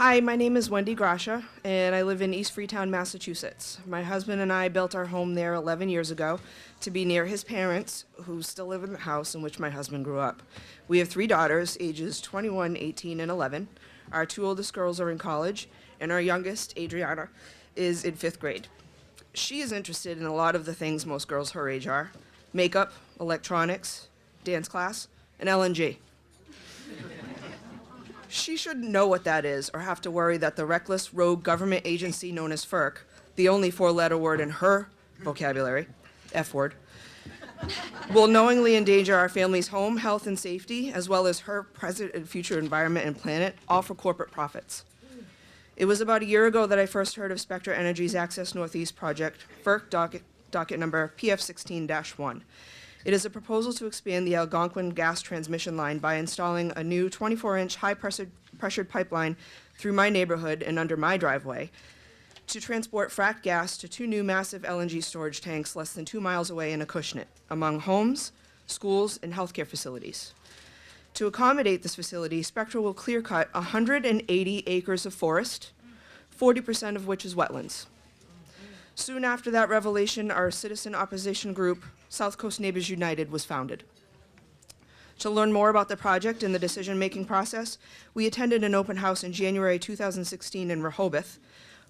Hi, my name is Wendy Graham, and I live in East Freetown, Massachusetts. My husband and I built our home there 11 years ago to be near his parents, who still live in the house in which my husband grew up. We have 3 daughters, ages 21, 18, and 11. Our 2 oldest girls are in college, and our youngest, Adriana, is in 5th grade. She is interested in a lot of the things most girls her age are: makeup, electronics, dance class, and LNG. She shouldn't know what that is or have to worry that the reckless rogue government agency known as FERC, the only 4-letter word in her vocabulary, F word, will knowingly endanger our family's home, health, and safety, as well as her present and future environment and planet, all for corporate profits. It was about a year ago that I first heard of Spectra Energy's Access Northeast project, FERC docket number PF16-1. It is a proposal to expand the Algonquin gas transmission line by installing a new 24-inch high-pressured pipeline through my neighborhood and under my driveway to transport fracked gas to 2 new massive LNG storage tanks less than 2 miles away in Acushnet, among homes, schools, and healthcare facilities. To accommodate this facility, Spectra will clear-cut 180 acres of forest, 40% of which is wetlands. Soon after that revelation, our citizen opposition group, South Coast Neighbors United, was founded. To learn more about the project and the decision-making process, we attended an open house in January 2016 in Rehoboth,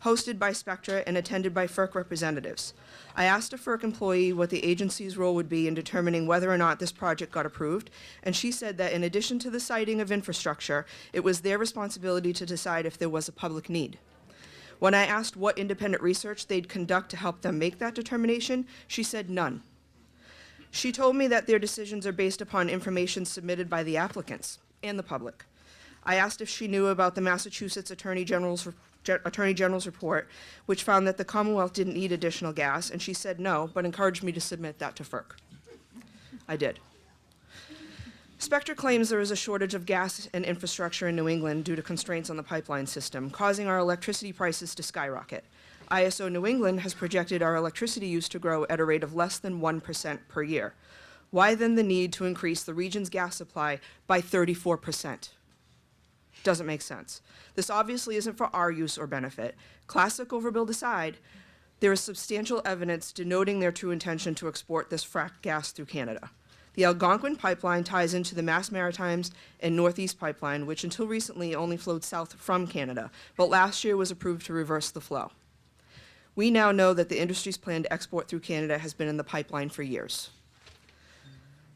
hosted by Spectra and attended by FERC representatives. I asked a FERC employee what the agency's role would be in determining whether or not this project got approved, and she said that in addition to the siting of infrastructure, it was their responsibility to decide if there was a public need. When I asked what independent research they'd conduct to help them make that determination, she said none. She told me that their decisions are based upon information submitted by the applicants and the public. I asked if she knew about the Massachusetts Attorney General's report, which found that the Commonwealth didn't need additional gas, and she said no, but encouraged me to submit that to FERC. I did. Spectra claims there is a shortage of gas and infrastructure in New England due to constraints on the pipeline system, causing our electricity prices to skyrocket. ISO New England has projected our electricity use to grow at a rate of less than 1% per year. Why then the need to increase the region's gas supply by 34%? Doesn't make sense. This obviously isn't for our use or benefit. Classic overbuild aside, there is substantial evidence denoting their true intention to export this fracked gas through Canada. The Algonquin pipeline ties into the Mass Maritimes and Northeast pipeline, which until recently only flowed south from Canada, but last year was approved to reverse the flow. We now know that the industry's plan to export through Canada has been in the pipeline for years.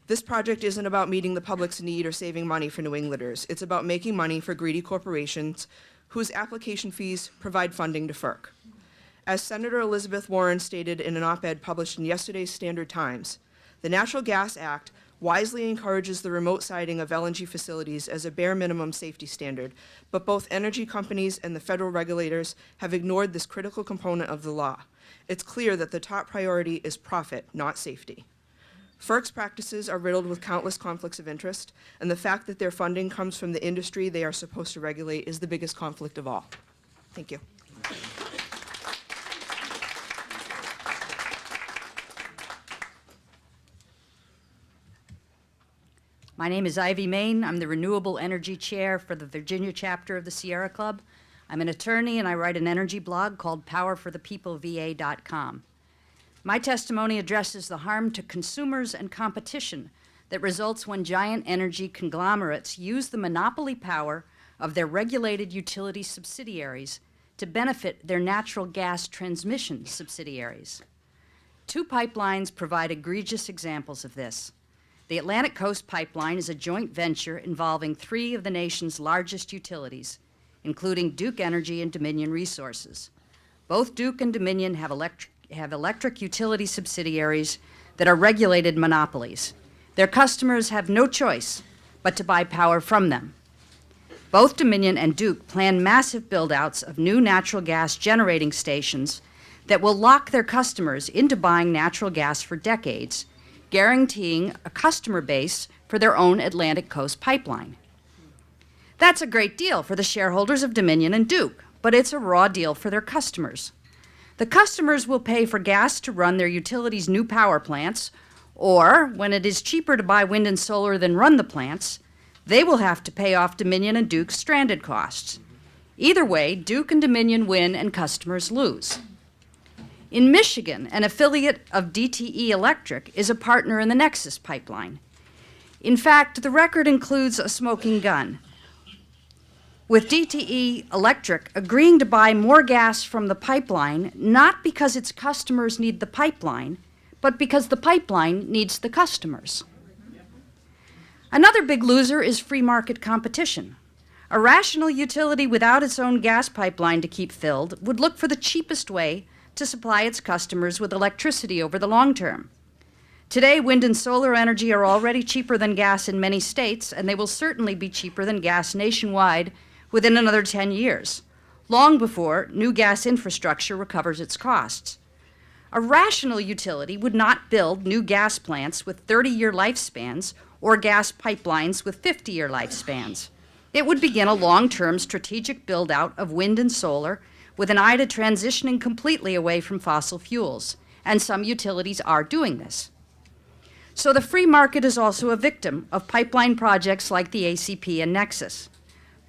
This project isn't about meeting the public's need or saving money for New Englanders. It's about making money for greedy corporations whose application fees provide funding to FERC. As Senator Elizabeth Warren stated in an op-ed published in yesterday's Standard Times, the Natural Gas Act wisely encourages the remote siting of LNG facilities as a bare minimum safety standard, but both energy companies and the federal regulators have ignored this critical component of the law. It's clear that the top priority is profit, not safety. FERC's practices are riddled with countless conflicts of interest, and the fact that their funding comes from the industry they are supposed to regulate is the biggest conflict of all. Thank you. My name is Ivy Maine. I'm the Renewable Energy Chair for the Virginia chapter of the Sierra Club. I'm an attorney and I write an energy blog called powerforthepeopleva.com. My testimony addresses the harm to consumers and competition that results when giant energy conglomerates use the monopoly power of their regulated utility subsidiaries to benefit their natural gas transmission subsidiaries. 2 pipelines provide egregious examples of this. The Atlantic Coast Pipeline is a joint venture involving 3 of the nation's largest utilities, including Duke Energy and Dominion Resources. Both Duke and Dominion have electric utility subsidiaries that are regulated monopolies. Their customers have no choice but to buy power from them. Both Dominion and Duke plan massive build-outs of new natural gas generating stations that will lock their customers into buying natural gas for decades, guaranteeing a customer base for their own Atlantic Coast Pipeline. That's a great deal for the shareholders of Dominion and Duke, but it's a raw deal for their customers. The customers will pay for gas to run their utilities' new power plants, or when it is cheaper to buy wind and solar than run the plants, they will have to pay off Dominion and Duke's stranded costs. Either way, Duke and Dominion win and customers lose. In Michigan, an affiliate of DTE Electric is a partner in the Nexus pipeline. In fact, the record includes a smoking gun, with DTE Electric agreeing to buy more gas from the pipeline, not because its customers need the pipeline, but because the pipeline needs the customers. Another big loser is free market competition. A rational utility without its own gas pipeline to keep filled would look for the cheapest way to supply its customers with electricity over the long term. Today, wind and solar energy are already cheaper than gas in many states, and they will certainly be cheaper than gas nationwide within another 10 years, long before new gas infrastructure recovers its costs. A rational utility would not build new gas plants with 30-year lifespans or gas pipelines with 50-year lifespans. It would begin a long-term strategic build-out of wind and solar with an eye to transitioning completely away from fossil fuels, and some utilities are doing this. So the free market is also a victim of pipeline projects like the ACP and Nexus.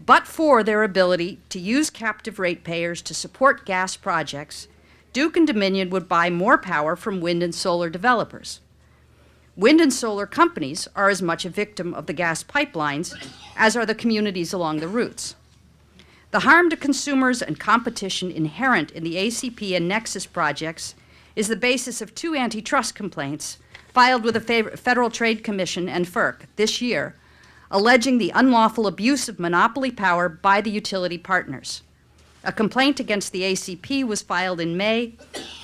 But for their ability to use captive ratepayers to support gas projects, Duke and Dominion would buy more power from wind and solar developers. Wind and solar companies are as much a victim of the gas pipelines as are the communities along the routes. The harm to consumers and competition inherent in the ACP and Nexus projects is the basis of 2 antitrust complaints filed with the Federal Trade Commission and FERC this year, alleging the unlawful abuse of monopoly power by the utility partners. A complaint against the ACP was filed in May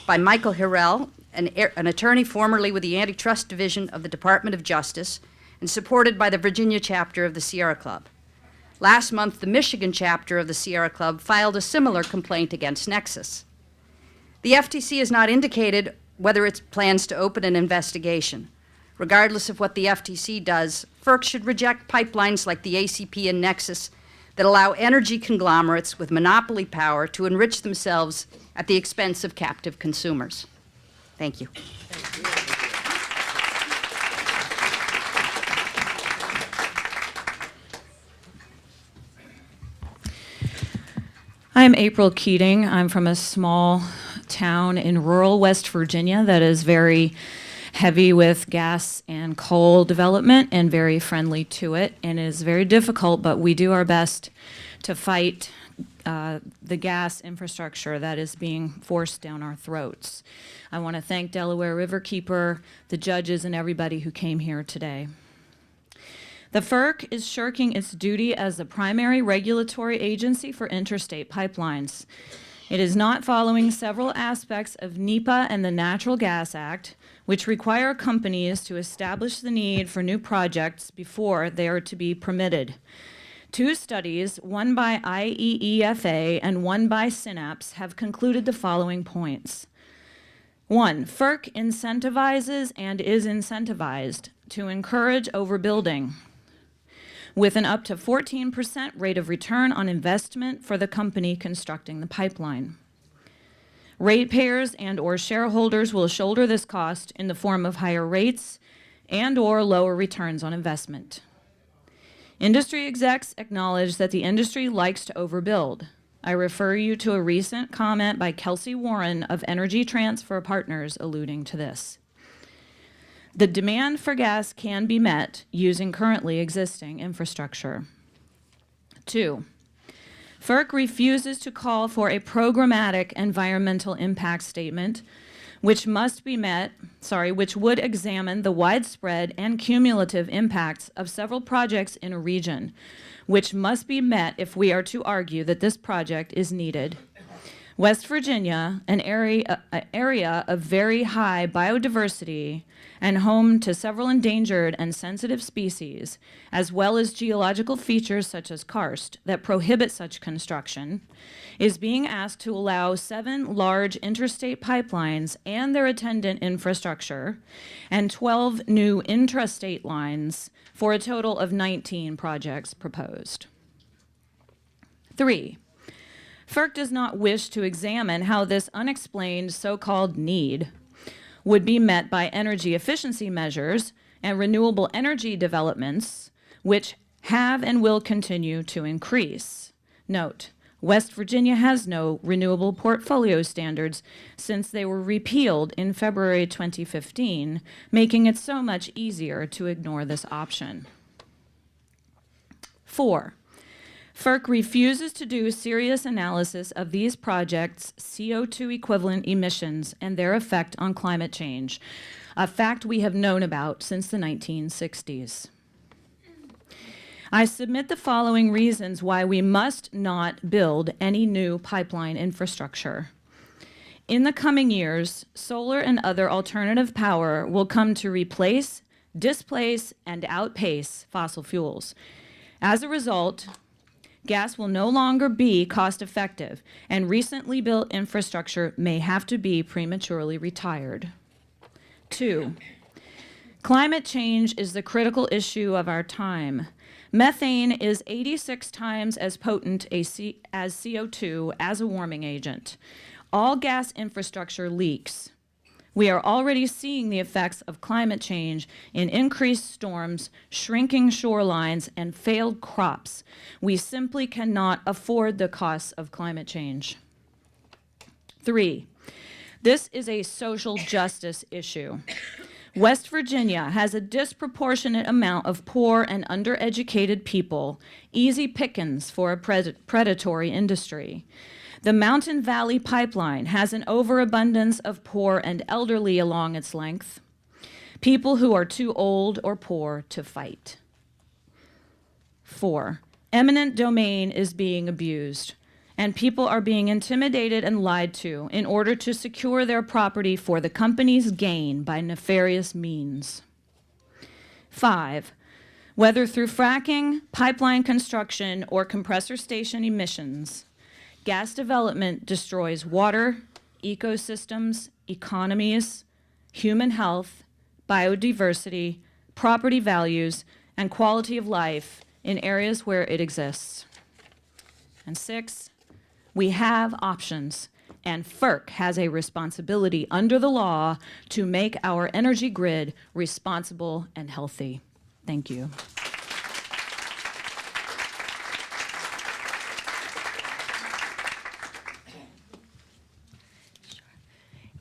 by Michael Hirel, an attorney formerly with the Antitrust Division of the Department of Justice, and supported by the Virginia chapter of the Sierra Club. Last month, the Michigan chapter of the Sierra Club filed a similar complaint against Nexus. The FTC has not indicated whether it plans to open an investigation. Regardless of what the FTC does, FERC should reject pipelines like the ACP and Nexus that allow energy conglomerates with monopoly power to enrich themselves at the expense of captive consumers. Thank you. I'm April Keating. I'm from a small town in rural West Virginia that is very heavy with gas and coal development and very friendly to it, and it is very difficult, but we do our best to fight the gas infrastructure that is being forced down our throats. I want to thank Delaware Riverkeeper, the judges, and everybody who came here today. The FERC is shirking its duty as the primary regulatory agency for interstate pipelines. It is not following several aspects of NEPA and the Natural Gas Act, which require companies to establish the need for new projects before they are to be permitted. 2 studies, one by IEEFA and one by Synapse, have concluded the following points. 1, FERC incentivizes and is incentivized to encourage overbuilding, with an up to 14% rate of return on investment for the company constructing the pipeline. Ratepayers and/or shareholders will shoulder this cost in the form of higher rates and/or lower returns on investment. Industry execs acknowledge that the industry likes to overbuild. I refer you to a recent comment by Kelsey Warren of Energy Transfer Partners alluding to this. The demand for gas can be met using currently existing infrastructure. 2, FERC refuses to call for a programmatic environmental impact statement, which would examine the widespread and cumulative impacts of several projects in a region, which must be met if we are to argue that this project is needed. West Virginia, an area of very high biodiversity and home to several endangered and sensitive species, as well as geological features such as karst that prohibit such construction, is being asked to allow 7 large interstate pipelines and their attendant infrastructure and 12 new intrastate lines for a total of 19 projects proposed. 3, FERC does not wish to examine how this unexplained so-called need would be met by energy efficiency measures and renewable energy developments, which have and will continue to increase. Note, West Virginia has no renewable portfolio standards since they were repealed in February 2015, making it so much easier to ignore this option. 4, FERC refuses to do serious analysis of these projects' CO2 equivalent emissions and their effect on climate change, a fact we have known about since the 1960s. I submit the following reasons why we must not build any new pipeline infrastructure. In the coming years, solar and other alternative power will come to replace, displace, and outpace fossil fuels. As a result, gas will no longer be cost-effective, and recently built infrastructure may have to be prematurely retired. 2, climate change is the critical issue of our time. Methane is 86 times as potent as CO2 as a warming agent. All gas infrastructure leaks. We are already seeing the effects of climate change in increased storms, shrinking shorelines, and failed crops. We simply cannot afford the costs of climate change. 3, this is a social justice issue. West Virginia has a disproportionate amount of poor and undereducated people, easy pickings for a predatory industry. The Mountain Valley Pipeline has an overabundance of poor and elderly along its length, people who are too old or poor to fight. 4, eminent domain is being abused, and people are being intimidated and lied to in order to secure their property for the company's gain by nefarious means. 5, whether through fracking, pipeline construction, or compressor station emissions, gas development destroys water, ecosystems, economies, human health, biodiversity, property values, and quality of life in areas where it exists. And 6, we have options, and FERC has a responsibility under the law to make our energy grid responsible and healthy. Thank you.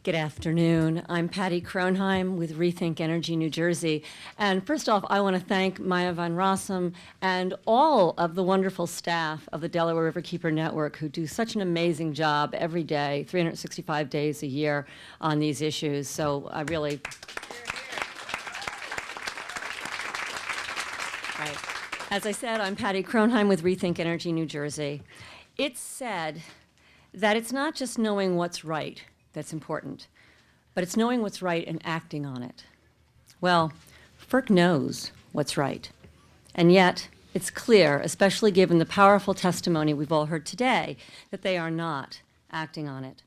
Good afternoon. I'm Patti CroneHeim with Rethink Energy New Jersey. And first off, I want to thank Maya Van Rossum and all of the wonderful staff of the Delaware Riverkeeper Network who do such an amazing job every day, 365 days a year on these issues. So I really... Right. As I said, I'm Patti CroneHeim with Rethink Energy New Jersey. It's said that it's not just knowing what's right that's important, but it's knowing what's right and acting on it. Well, FERC knows what's right, and yet it's clear, especially given the powerful testimony we've all heard today, that they are not acting on it.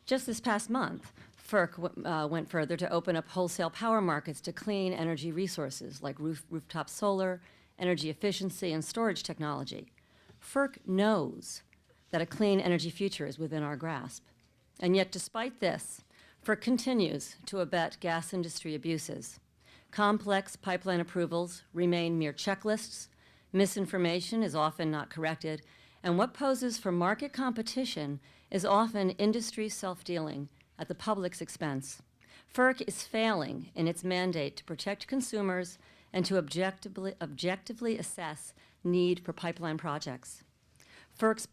Just this past month, FERC went further to open up wholesale power markets to clean energy resources like rooftop solar, energy efficiency, and storage technology. FERC knows that a clean energy future is within our grasp. And yet, despite this, FERC continues to abet gas industry abuses. Complex pipeline approvals remain mere checklists, misinformation is often not corrected, and what poses for market competition is often industry self-dealing at the public's expense. FERC is failing in its mandate to protect consumers and to objectively assess need for pipeline projects. FERC's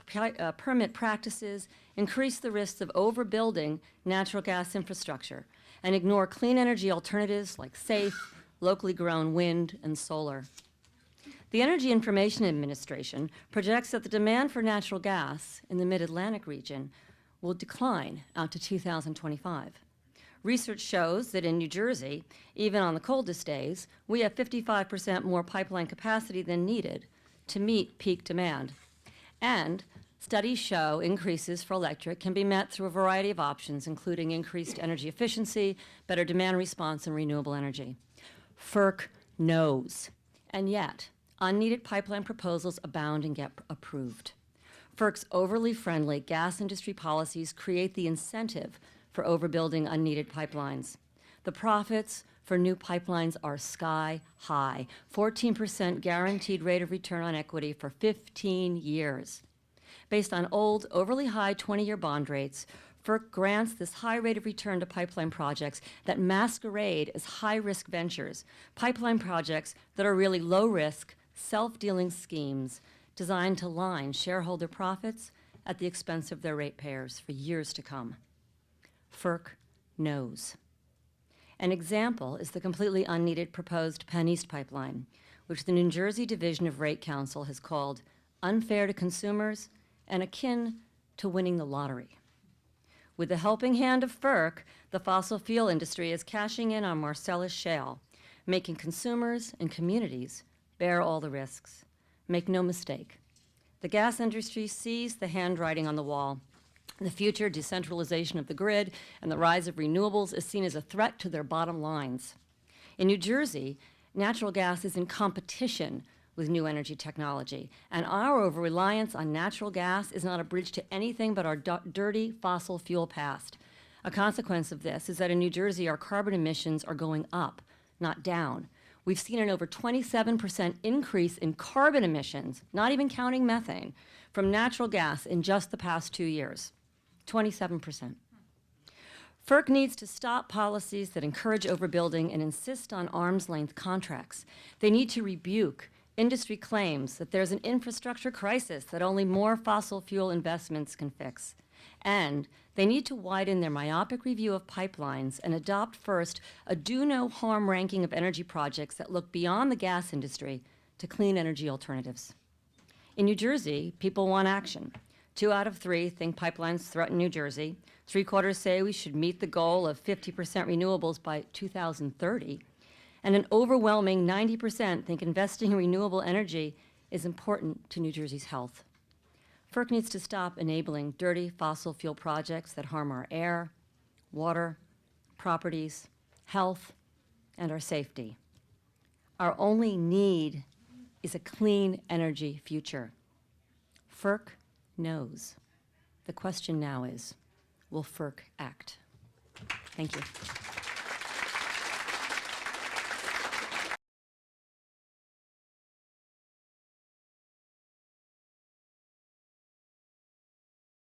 permit practices increase the risks of overbuilding natural gas infrastructure and ignore clean energy alternatives like safe, locally grown wind and solar. The Energy Information Administration projects that the demand for natural gas in the Mid-Atlantic region will decline out to 2025. Research shows that in New Jersey, even on the coldest days, we have 55% more pipeline capacity than needed to meet peak demand. And studies show increases for electric can be met through a variety of options, including increased energy efficiency, better demand response, and renewable energy. FERC knows, and yet unneeded pipeline proposals abound and get approved. FERC's overly friendly gas industry policies create the incentive for overbuilding unneeded pipelines. The profits for new pipelines are sky high, 14% guaranteed rate of return on equity for 15 years. Based on old, overly high 20-year bond rates, FERC grants this high rate of return to pipeline projects that masquerade as high-risk ventures, pipeline projects that are really low-risk, self-dealing schemes designed to line shareholder profits at the expense of their ratepayers for years to come. FERC knows. An example is the completely unneeded proposed Penn East pipeline, which the New Jersey Division of Rate Counsel has called unfair to consumers and akin to winning the lottery. With the helping hand of FERC, the fossil fuel industry is cashing in on Marcellus shale, making consumers and communities bear all the risks. Make no mistake, the gas industry sees the handwriting on the wall. The future decentralization of the grid and the rise of renewables is seen as a threat to their bottom lines. In New Jersey, natural gas is in competition with new energy technology, and our over-reliance on natural gas is not a bridge to anything but our dirty fossil fuel past. A consequence of this is that in New Jersey, our carbon emissions are going up, not down. We've seen an over 27% increase in carbon emissions, not even counting methane, from natural gas in just the past 2 years. 27%. FERC needs to stop policies that encourage overbuilding and insist on arm's-length contracts. They need to rebuke industry claims that there's an infrastructure crisis that only more fossil fuel investments can fix. And they need to widen their myopic review of pipelines and adopt first a do-no-harm ranking of energy projects that look beyond the gas industry to clean energy alternatives. In New Jersey, people want action. 2 out of 3 think pipelines threaten New Jersey. 3/4 say we should meet the goal of 50% renewables by 2030. And an overwhelming 90% think investing in renewable energy is important to New Jersey's health. FERC needs to stop enabling dirty fossil fuel projects that harm our air, water, properties, health, and our safety. Our only need is a clean energy future. FERC knows. The question now is, will FERC act? Thank you.